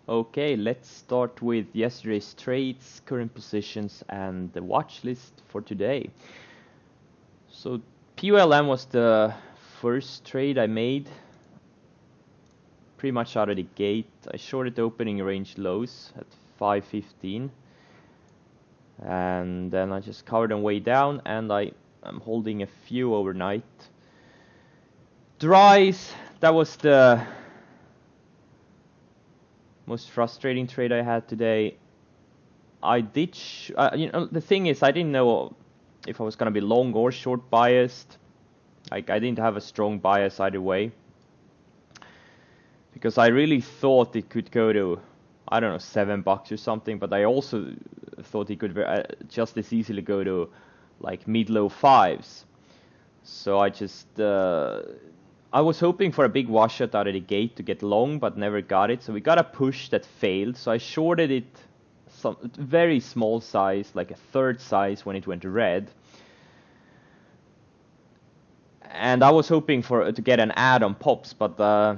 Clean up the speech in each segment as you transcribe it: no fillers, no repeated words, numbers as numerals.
Okay, let's start with yesterday's trades, current positions, and the watch list for today. So PULM was the first trade I made, pretty much out of the gate. I shorted opening range lows at 515, and then I just covered them way down, and I'm holding a few overnight. Dries, that was the most frustrating trade I had today. I did, the thing is, I didn't know if I was gonna be long or short biased. Like, I didn't have a strong bias either way, because I really thought it could go to, I don't know, $7 or something. But I also thought it could just as easily go to like mid-low fives. So I was hoping for a big washout out of the gate to get long, but never got it. So we got a push that failed. So I shorted it some very small size, like a third size when it went red. And I was hoping to get an add on pops, but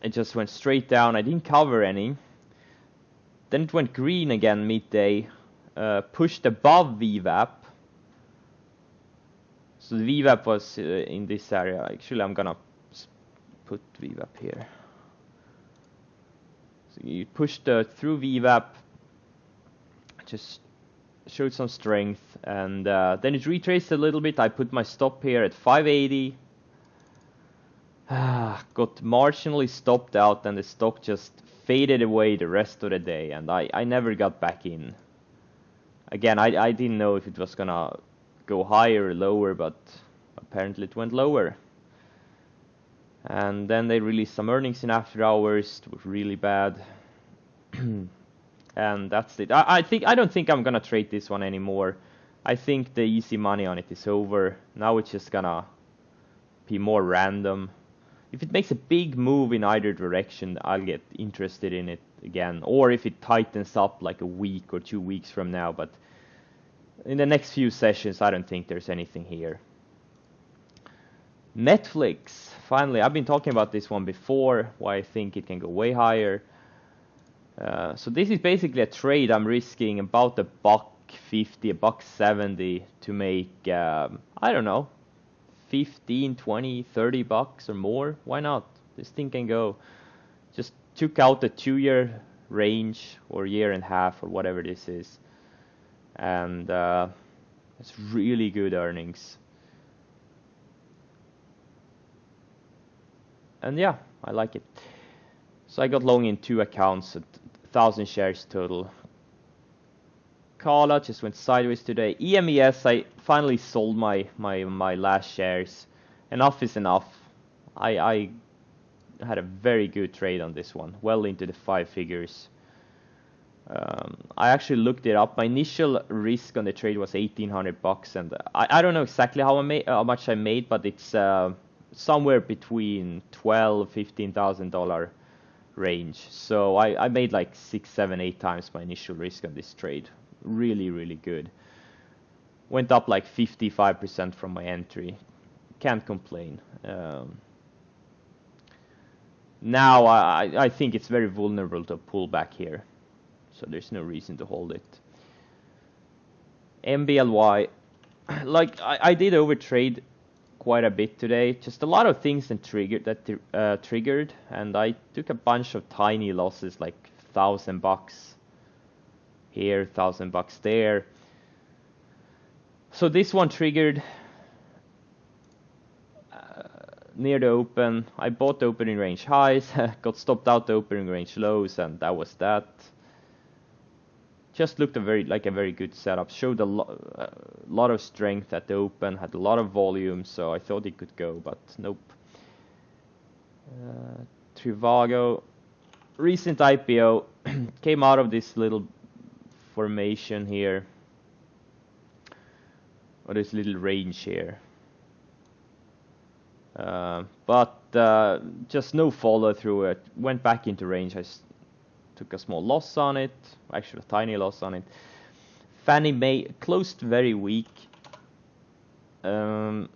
it just went straight down. I didn't cover any. Then it went green again midday, pushed above VWAP. So the VWAP was in this area. Actually, I'm gonna put VWAP here. So you pushed through VWAP, just showed some strength, and then it retraced a little bit. I put my stop here at 580. Got marginally stopped out, and the stock just faded away the rest of the day, and I never got back in. Again, I didn't know if it was gonna go higher or lower, but apparently it went lower. And then they released some earnings in after hours. It was really bad. And that's it. I don't think I'm gonna trade this one anymore. I think the easy money on it is over. Now it's just gonna be more random. If it makes a big move in either direction, I'll get interested in it again. Or if it tightens up like a week or 2 weeks from now. But in the next few sessions, I don't think there's anything here. Netflix, finally. I've been talking about this one before, why I think it can go way higher. So this is basically a trade I'm risking about $1.50, $1.70 to make, I don't know, 15, 20, 30 bucks or more. Why not? This thing can go. Just took out the 2-year range or year and a half or whatever this is. And it's really good earnings. And yeah, I like it. So I got long in 2 accounts at 1,000 shares total. Kala just went sideways today. EMES, I finally sold my last shares. Enough is enough. I had a very good trade on this one, well into the 5 figures. I actually looked it up. My initial risk on the trade was $1,800, and I don't know exactly how much I made, but it's somewhere between $12,000-$15,000 range. So I made like 6, 7, 8 times my initial risk on this trade. Really, really good. Went up like 55% from my entry. Can't complain. Now I think it's very vulnerable to pull back here, so there's no reason to hold it. MBLY, like I did overtrade quite a bit today. Just a lot of things that triggered, and I took a bunch of tiny losses, like $1,000 here, $1,000 there. So this one triggered near the open. I bought the opening range highs, got stopped out the opening range lows, and that was that. Just looked like a very good setup. Showed a lot of strength at the open, had a lot of volume, so I thought it could go, but nope. Trivago, recent IPO, came out of this little formation here, or this little range here. But just no follow through it. Went back into range. I took a small loss on it, actually a tiny loss on it. Fannie Mae closed very weak. So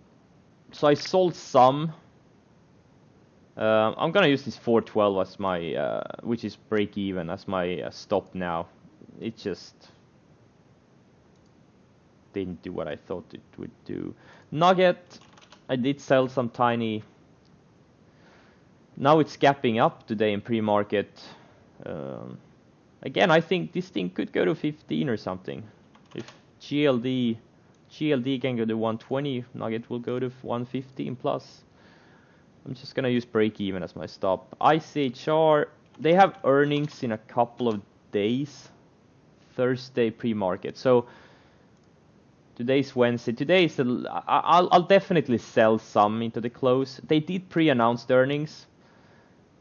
I sold some. I'm gonna use this 412 as my, which is break even, as my stop now. It just didn't do what I thought it would do. Nugget, I did sell some tiny. Now it's gapping up today in pre-market. Again, I think this thing could go to 15 or something. If GLD can go to 120, Nugget will go to 115 plus. I'm just gonna use break even as my stop. ICHR, they have earnings in a couple of days. Thursday pre-market. So today's Wednesday. Today's I'll definitely sell some into the close. They did pre-announce the earnings,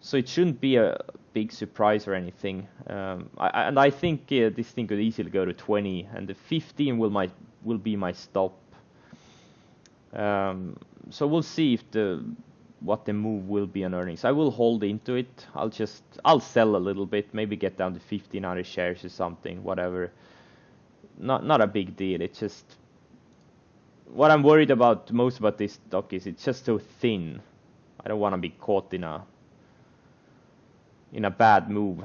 so it shouldn't be a big surprise or anything. I think this thing could easily go to 20, and the 15 will be my stop. So we'll see if what the move will be on earnings. I will hold into it. I'll sell a little bit, maybe get down to 1,500 shares or something, whatever. Not a big deal. It's just what I'm worried about most about this stock is it's just so thin. I don't want to be caught in a bad move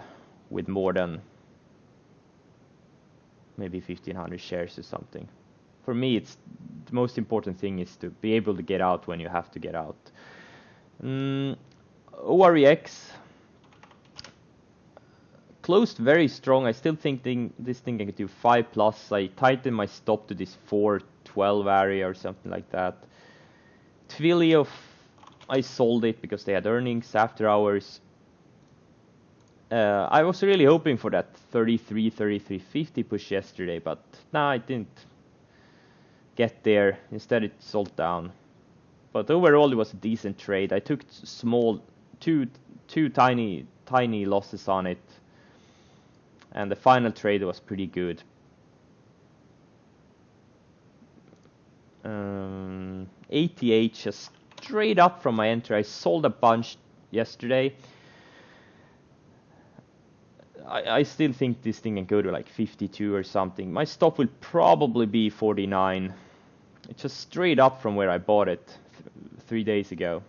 with more than maybe 1,500 shares or something. For me, it's the most important thing is to be able to get out when you have to get out. OREX closed very strong. I still think this thing can do 5 plus. I tightened my stop to this 412 area or something like that. Twilio, I sold it because they had earnings after hours. I was really hoping for that 33.50 push yesterday, but nah, I didn't get there. Instead, it sold down. But overall, it was a decent trade. I took two tiny losses on it, and the final trade was pretty good. ATH just straight up from my entry. I sold a bunch yesterday. I still think this thing can go to like 52 or something. My stop will probably be 49. It's just straight up from where I bought it 3 days ago.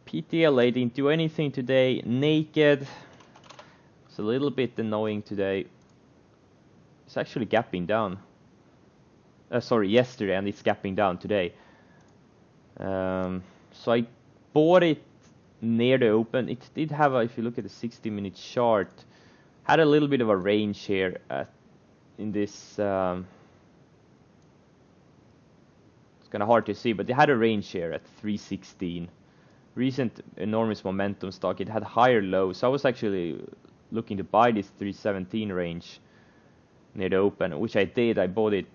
PTLA didn't do anything today. Naked. It's a little bit annoying today. It's actually gapping down. Sorry, yesterday, and it's gapping down today. So I bought it near the open. It did have, if you look at the 60-minute chart, had a little bit of a range here in this. It's kind of hard to see, but they had a range here at 316. Recent enormous momentum stock. It had higher lows. So I was actually looking to buy this 317 range near the open, which I did. I bought it,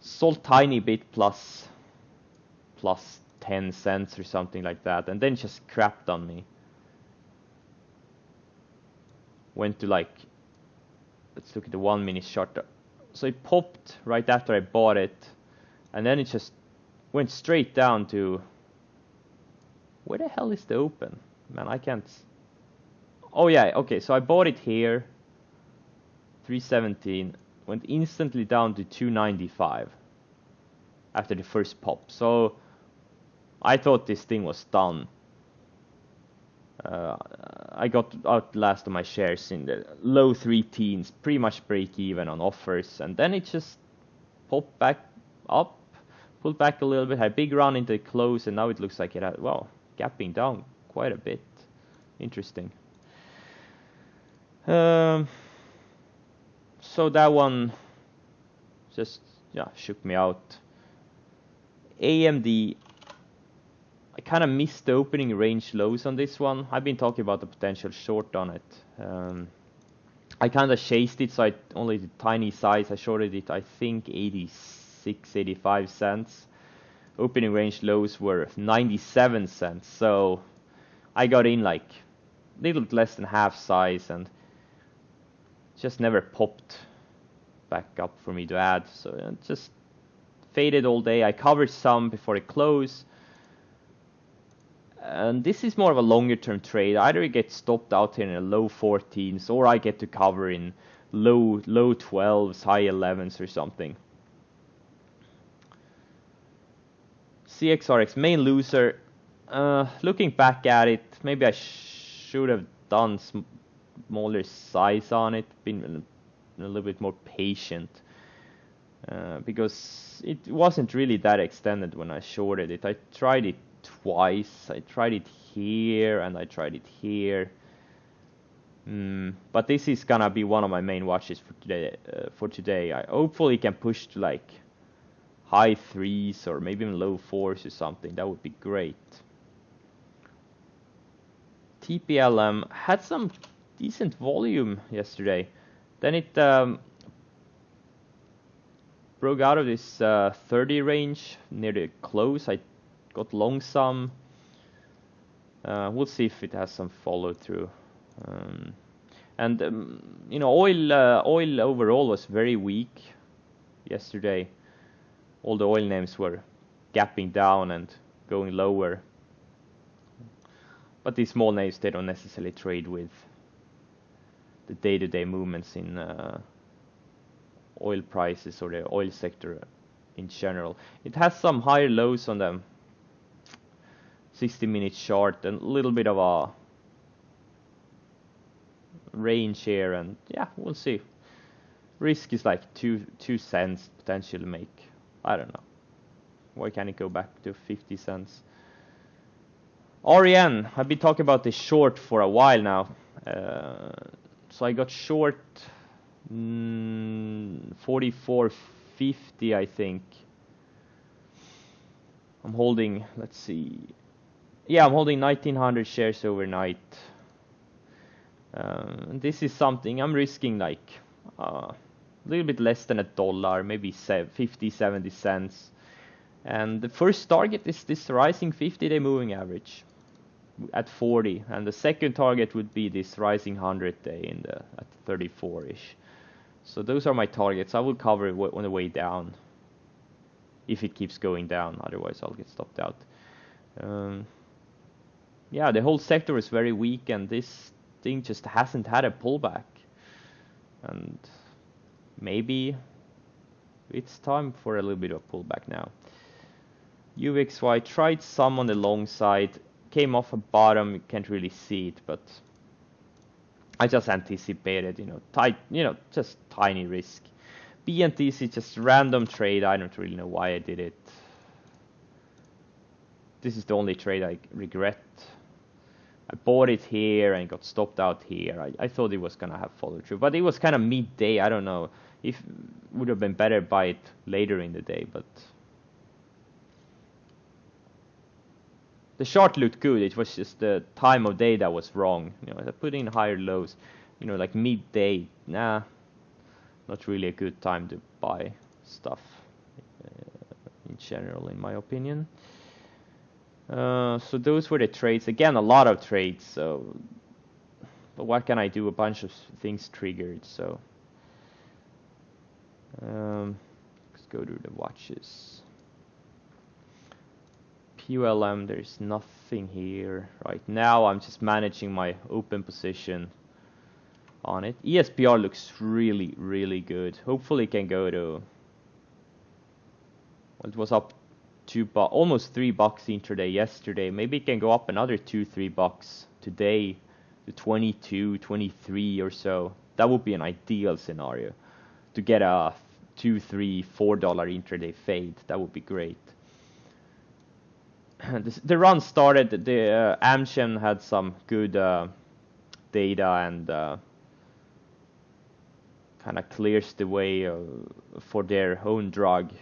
sold tiny bit plus 10 cents or something like that, and then just crapped on me. Went to like, let's look at the 1 minute chart. So it popped right after I bought it, and then it just went straight down to, where the hell is the open? Man, I can't. Oh yeah, okay, so I bought it here, 317, went instantly down to 295 after the first pop. So I thought this thing was done. I got out last of my shares in the low 3 teens, pretty much break even on offers, and then it just popped back up, pulled back a little bit, had a big run into the close, and now it looks like it had, well, gapping down quite a bit. Interesting. So that one just shook me out. AMD, I kind of missed the opening range lows on this one. I've been talking about the potential short on it. I kind of chased it, so I only did tiny size. I shorted it, I think, 86, 85 cents. Opening range lows were 97 cents, so I got in like a little bit less than half size, and just never popped back up for me to add. So it just faded all day. I covered some before it closed. And this is more of a longer term trade. Either it gets stopped out here in the low 14s, or I get to cover in low 12s, high 11s or something. CXRX main loser. Looking back at it, maybe I should have done smaller size on it, been a little bit more patient, because it wasn't really that extended when I shorted it. I tried it twice. I tried it here and I tried it here. But this is gonna be one of my main watches for today. I hopefully can push to like high 3s or maybe even low 4s or something. That would be great. TPLM had some decent volume yesterday. Then it broke out of this 30 range near the close. I got long some. We'll see if it has some follow through. You know, oil overall was very weak yesterday. All the oil names were gapping down and going lower. But these small names, they don't necessarily trade with the day-to-day movements in oil prices or the oil sector in general. It has some higher lows on the 60-minute chart and a little bit of a range here, and yeah, we'll see. Risk is like 2 cents potentially make. I don't know. Why can't it go back to 50 cents? REN, I've been talking about this short for a while now. So I got short 44.50, I think. I'm holding, let's see. Yeah, I'm holding 1900 shares overnight. This is something I'm risking like a little bit less than $1, maybe 50-70 cents. And the first target is this rising 50-day moving average at 40, and the second target would be this rising 100-day at 34-ish. So those are my targets. I will cover it on the way down if it keeps going down. Otherwise, I'll get stopped out. Yeah, the whole sector is very weak, and this thing just hasn't had a pullback. And maybe it's time for a little bit of pullback now. UXY tried some on the long side, came off a bottom. You can't really see it, but I just anticipated, just tiny risk. BNTC, just random trade. I don't really know why I did it. This is the only trade I regret. I bought it here and got stopped out here. I thought it was gonna have follow through, but it was kind of midday. I don't know if it would have been better buy it later in the day, but the chart looked good. It was just the time of day that was wrong. I put in higher lows, like midday. Nah, not really a good time to buy stuff in general, in my opinion. So those were the trades. Again, a lot of trades. So, but what can I do? A bunch of things triggered. So let's go to the watches. PULM, there's nothing here right now. I'm just managing my open position on it. ESPR looks really, really good. Hopefully it can go to, well, it was up almost $3 intraday yesterday. Maybe it can go up another $2-3 today to 22, 23 or so. That would be an ideal scenario to get a $2, $3, $4 intraday fade. That would be great. The run started. The Amgen had some good data and kind of clears the way for their own drug,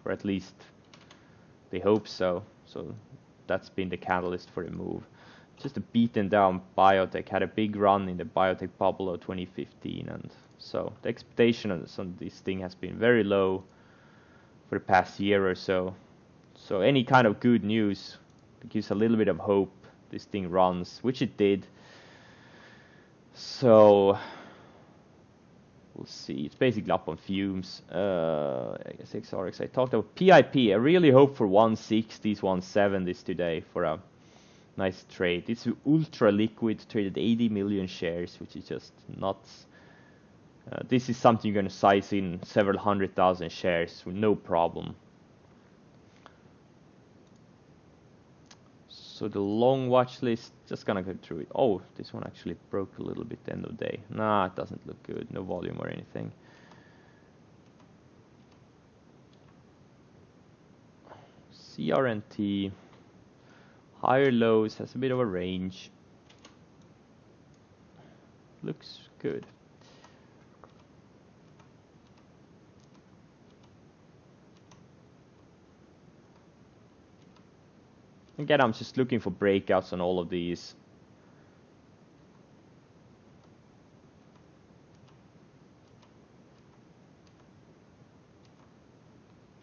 or at least they hope so. So that's been the catalyst for the move. Just a beaten down biotech, had a big run in the biotech bubble of 2015, and so the expectation on this thing has been very low for the past year or so. So any kind of good news gives a little bit of hope this thing runs, which it did. So we'll see. It's basically up on fumes. I guess XRX. I talked about PIP. I really hope for 160s, 170s today for a nice trade. It's ultra liquid, traded 80 million shares, which is just nuts. This is something you're going to size in several 100,000 shares with no problem. So the long watch list, just gonna go through it. Oh, this one actually broke a little bit end of day. Nah, it doesn't look good. No volume or anything. CRNT, higher lows, has a bit of a range. Looks good. Again, I'm just looking for breakouts on all of these.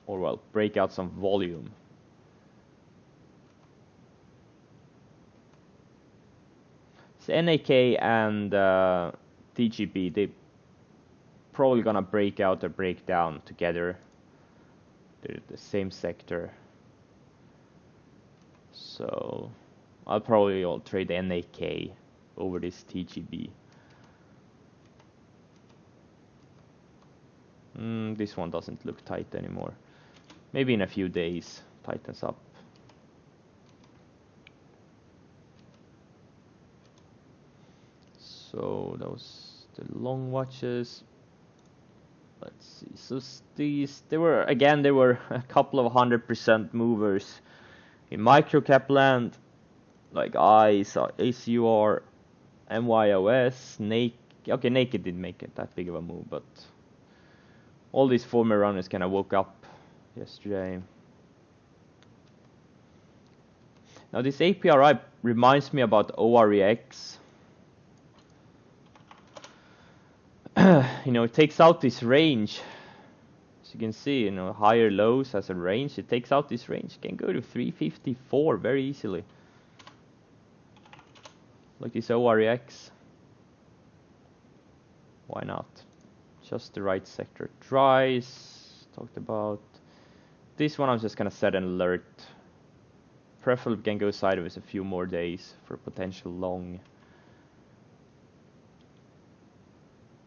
Or well, breakouts on volume. So NAK and TGB, they probably gonna break out or break down together. They're the same sector. So I'll probably all trade the NAK over this TGB. This one doesn't look tight anymore. Maybe in a few days tightens up. So those the long watches. Let's see. So these there were a couple of 100% movers in microcap land, like ICE, ACUR, MYOS, Naked. Okay, Naked didn't make it that big of a move, but all these former runners kind of woke up yesterday. Now this APRI reminds me about OREX. You know, it takes out this range. As you can see, you know, higher lows as a range. It takes out this range. It can go to 354 very easily. Like this OREX. Why not? Just the right sector. Dries, talked about. This one I'm just gonna set an alert. Preferably can go sideways a few more days for potential long.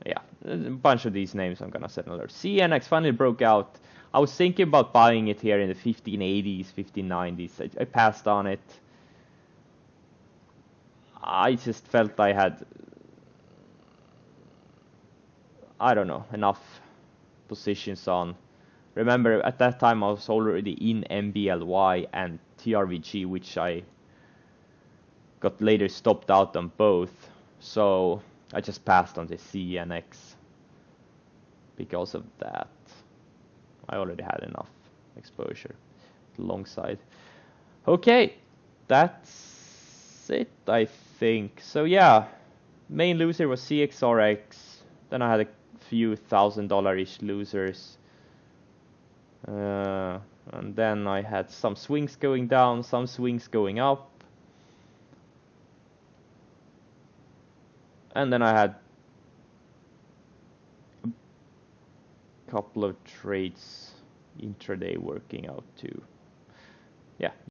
Yeah, a bunch of these names I'm gonna set an alert. CNX finally broke out. I was thinking about buying it here in the 1580s, 1590s. I passed on it. I just felt I had, I don't know, enough positions on. Remember, at that time I was already in MBLY and TRVG, which I got later stopped out on both. So I just passed on the CNX because of that. I already had enough exposure alongside. Okay, that's it, I think. So yeah, main loser was CXRX. Then I had a few $1,000-ish losers. And then I had some swings going down, some swings going up. And then I had a couple of trades intraday working out too. Yeah.